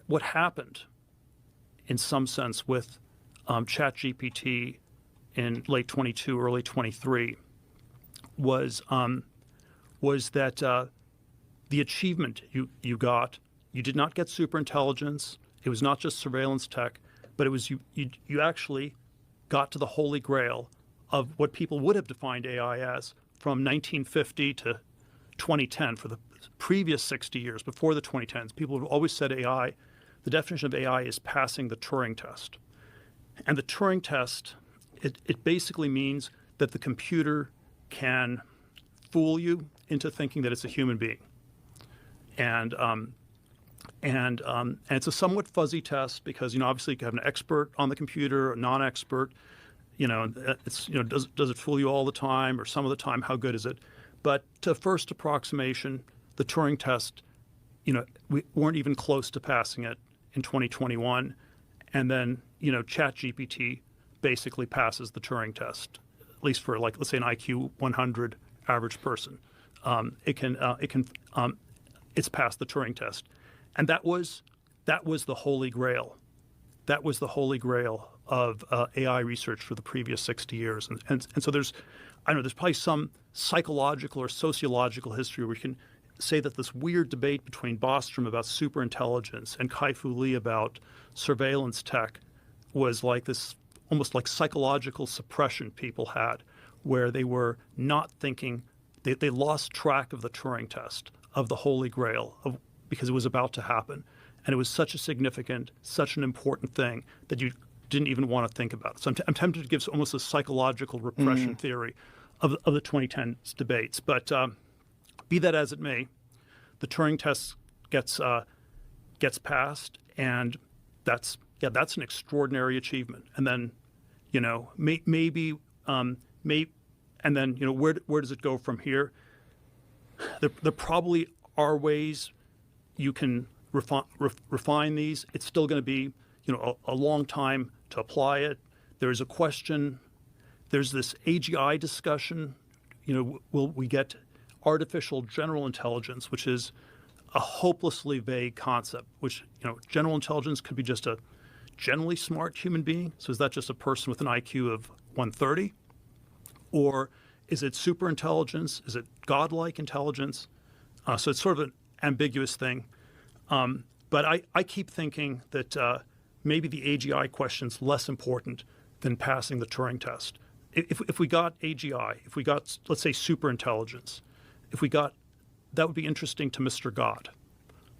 what happened, in some sense, with ChatGPT in late 22, early 23, was that the achievement you got, you did not get superintelligence. It was not just surveillance tech, but it was you actually got to the holy grail of what people would have defined AI as from 1950 to 2010. For the previous 60 years, before the 2010s, people have always said AI, the definition of AI is passing the Turing test. And the Turing test, it basically means that the computer can fool you into thinking that it's a human being. And it's a somewhat fuzzy test because, obviously you can have an expert on the computer, a non-expert. It's, does it fool you all the time or some of the time? How good is it? But to first approximation, the Turing test, we weren't even close to passing it in 2021. And then, ChatGPT basically passes the Turing test, at least for, like, let's say an IQ 100 average person. It's passed the Turing test. And that was the holy grail. That was the holy grail of AI research for the previous 60 years. And so there's probably some psychological or sociological history where we can say that this weird debate between Bostrom about superintelligence and Kai-Fu Lee about surveillance tech was like this almost like psychological suppression people had, where they were not thinking, they lost track of the Turing test, of the holy grail, because it was about to happen. And it was such a significant, such an important thing that you didn't even want to think about it. So I'm tempted to give almost a psychological repression theory of the 2010s debates. But be that as it may, the Turing test gets passed, and that's an extraordinary achievement. And then, and then where does it go from here? There probably are ways you can refine these. It's still going to be a long time to apply it. There's a question. There's this AGI discussion. Will we get artificial general intelligence, which is a hopelessly vague concept, which, general intelligence could be just a generally smart human being. So is that just a person with an IQ of 130? Or is it super intelligence? Is it godlike intelligence? So it's sort of an ambiguous thing. But I keep thinking that maybe the AGI question's less important than passing the Turing test. If we got AGI, if we got, let's say, super intelligence, that would be interesting to Mr. God,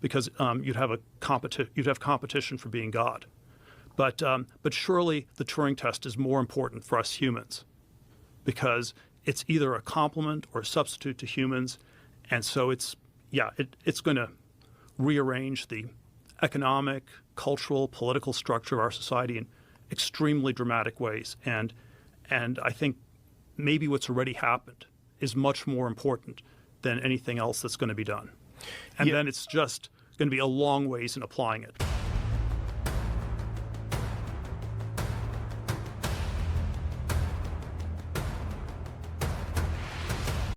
because you'd have competition for being God. But surely the Turing test is more important for us humans, because it's either a complement or a substitute to humans, and so it's going to rearrange the economic, cultural, political structure of our society in extremely dramatic ways. And I think maybe what's already happened is much more important than anything else that's going to be done. And then it's just going to be a long ways in applying it.